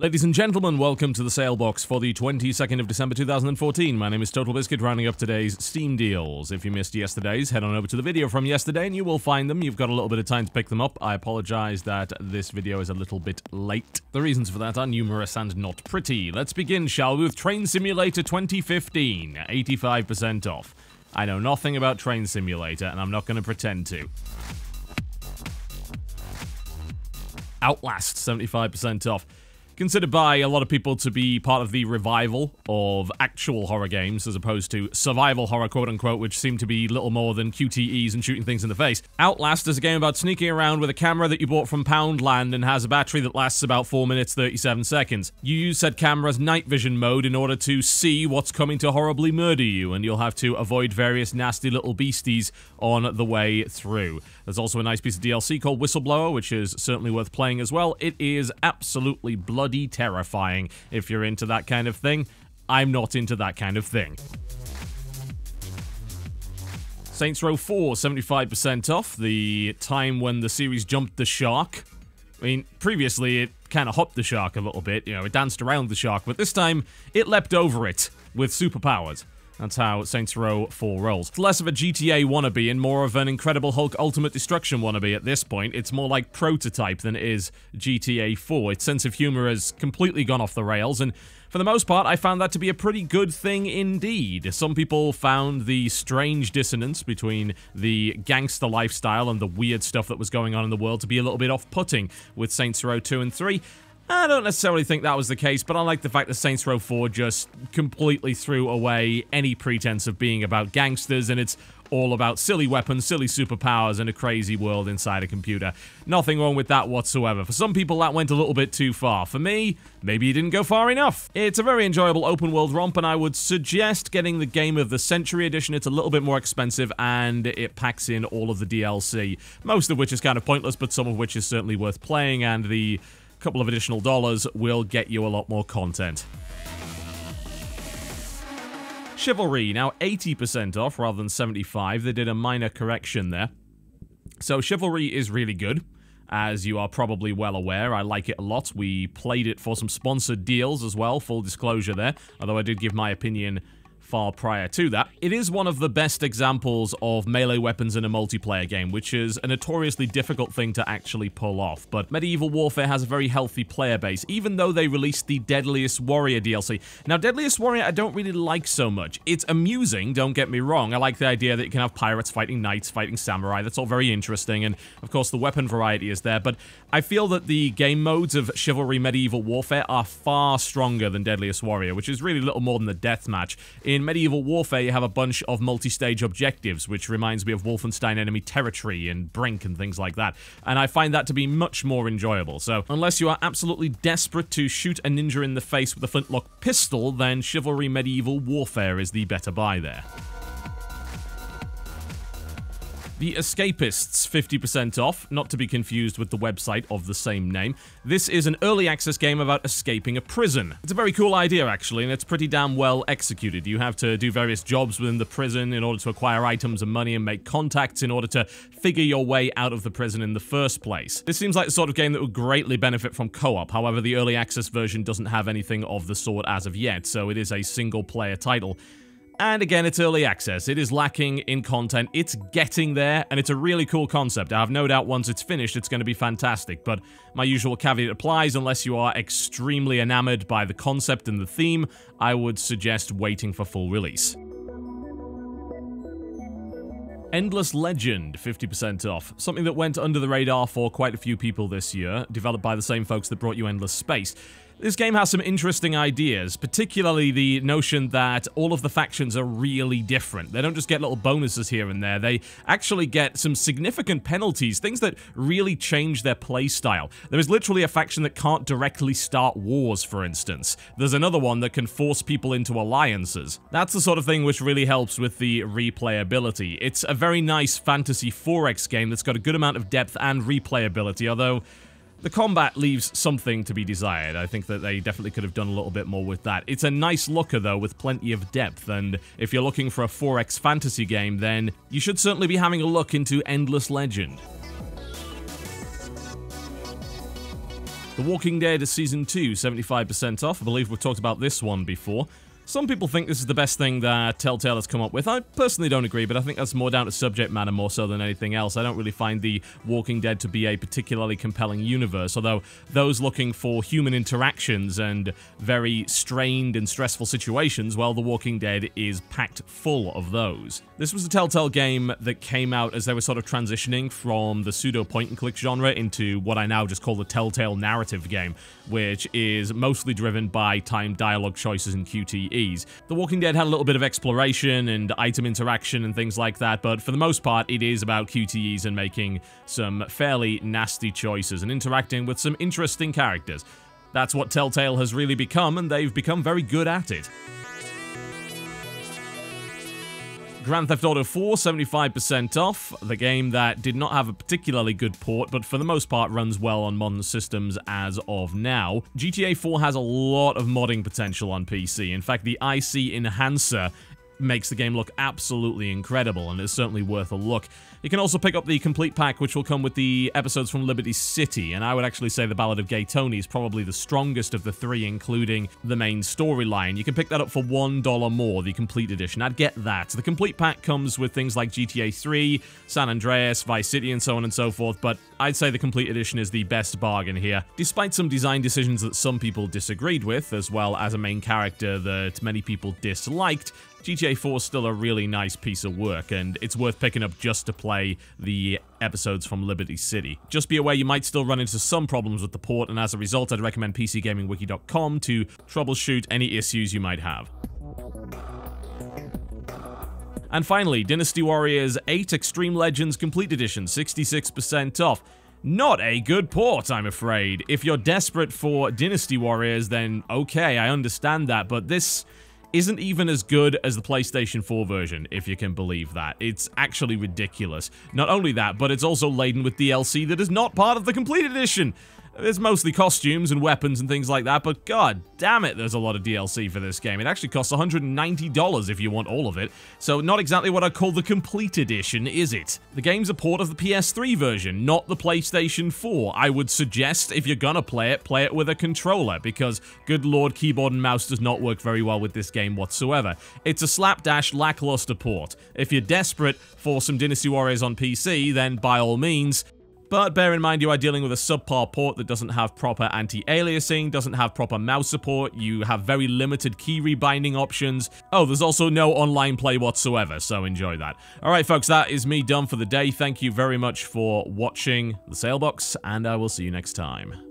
Ladies and gentlemen, welcome to the Salebox for the 22nd of December 2014. My name is TotalBiscuit, rounding up today's Steam deals. If you missed yesterday's, head on over to the video from yesterday and you will find them. You've got a little bit of time to pick them up. I apologize that this video is a little bit late. The reasons for that are numerous and not pretty. Let's begin, shall we, with Train Simulator 2015, 85% off. I know nothing about Train Simulator, and I'm not going to pretend to. Outlast, 75% off. Considered by a lot of people to be part of the revival of actual horror games, as opposed to survival horror, quote-unquote, which seem to be little more than QTEs and shooting things in the face. Outlast is a game about sneaking around with a camera that you bought from Poundland and has a battery that lasts about 4 minutes, 37 seconds. You use said camera's night vision mode in order to see what's coming to horribly murder you, and you'll have to avoid various nasty little beasties on the way through. There's also a nice piece of DLC called Whistleblower, which is certainly worth playing as well. It is absolutely bloody terrifying if you're into that kind of thing. I'm not into that kind of thing. Saints Row 4, 75% off. The time when the series jumped the shark. I mean, previously it kind of hopped the shark a little bit, you know, it danced around the shark, but this time it leapt over it with superpowers. That's how Saints Row 4 rolls. It's less of a GTA wannabe and more of an Incredible Hulk Ultimate Destruction wannabe at this point. It's more like Prototype than it is GTA 4. Its sense of humor has completely gone off the rails, and for the most part, I found that to be a pretty good thing indeed. Some people found the strange dissonance between the gangster lifestyle and the weird stuff that was going on in the world to be a little bit off-putting with Saints Row 2 and 3. I don't necessarily think that was the case, but I like the fact that Saints Row 4 just completely threw away any pretense of being about gangsters, and it's all about silly weapons, silly superpowers, and a crazy world inside a computer. Nothing wrong with that whatsoever. For some people, that went a little bit too far. For me, maybe it didn't go far enough. It's a very enjoyable open-world romp, and I would suggest getting the Game of the Century edition. It's a little bit more expensive, and it packs in all of the DLC, most of which is kind of pointless, but some of which is certainly worth playing, and the couple of additional dollars will get you a lot more content. Chivalry, now 80% off rather than 75%. They did a minor correction there. So Chivalry is really good, as you are probably well aware. I like it a lot. We played it for some sponsored deals as well, full disclosure there, although I did give my opinion far prior to that. It is one of the best examples of melee weapons in a multiplayer game, which is a notoriously difficult thing to actually pull off. But Medieval Warfare has a very healthy player base, even though they released the Deadliest Warrior DLC. Now, Deadliest Warrior I don't really like so much. It's amusing, don't get me wrong. I like the idea that you can have pirates fighting knights, fighting samurai. That's all very interesting, and of course the weapon variety is there, but I feel that the game modes of Chivalry Medieval Warfare are far stronger than Deadliest Warrior, which is really little more than the deathmatch. In Medieval Warfare, you have a bunch of multi-stage objectives, which reminds me of Wolfenstein Enemy Territory and Brink and things like that, and I find that to be much more enjoyable. So, unless you are absolutely desperate to shoot a ninja in the face with a flintlock pistol, then Chivalry Medieval Warfare is the better buy there. The Escapists, 50% off, not to be confused with the website of the same name. This is an early access game about escaping a prison. It's a very cool idea, actually, and it's pretty damn well executed. You have to do various jobs within the prison in order to acquire items and money and make contacts in order to figure your way out of the prison in the first place. This seems like the sort of game that would greatly benefit from co-op. However, the early access version doesn't have anything of the sort as of yet, so it is a single-player title. And again, it's early access. It is lacking in content. It's getting there, and it's a really cool concept. I have no doubt once it's finished, it's going to be fantastic. But my usual caveat applies. Unless you are extremely enamored by the concept and the theme, I would suggest waiting for full release. Endless Legend, 50% off. Something that went under the radar for quite a few people this year, developed by the same folks that brought you Endless Space. This game has some interesting ideas, particularly the notion that all of the factions are really different. They don't just get little bonuses here and there, they actually get some significant penalties, things that really change their playstyle. There is literally a faction that can't directly start wars, for instance. There's another one that can force people into alliances. That's the sort of thing which really helps with the replayability. It's a very nice fantasy 4X game that's got a good amount of depth and replayability, although the combat leaves something to be desired. I think that they definitely could have done a little bit more with that. It's a nice looker, though, with plenty of depth, and if you're looking for a 4X fantasy game, then you should certainly be having a look into Endless Legend. The Walking Dead Season 2, 75% off. I believe we've talked about this one before. Some people think this is the best thing that Telltale has come up with. I personally don't agree, but I think that's more down to subject matter more so than anything else. I don't really find The Walking Dead to be a particularly compelling universe, although those looking for human interactions and very strained and stressful situations, well, The Walking Dead is packed full of those. This was a Telltale game that came out as they were sort of transitioning from the pseudo point-and-click genre into what I now just call the Telltale narrative game, which is mostly driven by timed dialogue choices and QTEs. The Walking Dead had a little bit of exploration and item interaction and things like that, but for the most part, it is about QTEs and making some fairly nasty choices and interacting with some interesting characters. That's what Telltale has really become, and they've become very good at it. Grand Theft Auto 4, 75% off, the game that did not have a particularly good port, but for the most part runs well on modern systems as of now. GTA 4 has a lot of modding potential on PC. In fact, the IC Enhancer makes the game look absolutely incredible, and is certainly worth a look. You can also pick up the complete pack, which will come with the episodes from Liberty City, and I would actually say the Ballad of Gay Tony is probably the strongest of the three, including the main storyline. You can pick that up for $1 more, the complete edition. I'd get that. The complete pack comes with things like GTA 3, San Andreas, Vice City, and so on and so forth, but I'd say the complete edition is the best bargain here. Despite some design decisions that some people disagreed with, as well as a main character that many people disliked, GTA 4 is still a really nice piece of work, and it's worth picking up just to play the episodes from Liberty City. Just be aware you might still run into some problems with the port, and as a result, I'd recommend PCGamingWiki.com to troubleshoot any issues you might have. And finally, Dynasty Warriors 8 Extreme Legends Complete Edition, 66% off. Not a good port, I'm afraid. If you're desperate for Dynasty Warriors, then okay, I understand that, but this isn't even as good as the PlayStation 4 version, if you can believe that. It's actually ridiculous. Not only that, but it's also laden with DLC that is not part of the complete edition. There's mostly costumes and weapons and things like that, but god damn it, there's a lot of DLC for this game. It actually costs $190 if you want all of it, so not exactly what I'd call the complete edition, is it? The game's a port of the PS3 version, not the PlayStation 4. I would suggest, if you're gonna play it with a controller, because good lord, keyboard and mouse does not work very well with this game whatsoever. It's a slapdash, lackluster port. If you're desperate for some Dynasty Warriors on PC, then by all means. But bear in mind you are dealing with a subpar port that doesn't have proper anti-aliasing, doesn't have proper mouse support, you have very limited key rebinding options. Oh, there's also no online play whatsoever, so enjoy that. Alright folks, that is me done for the day. Thank you very much for watching the Salebox, and I will see you next time.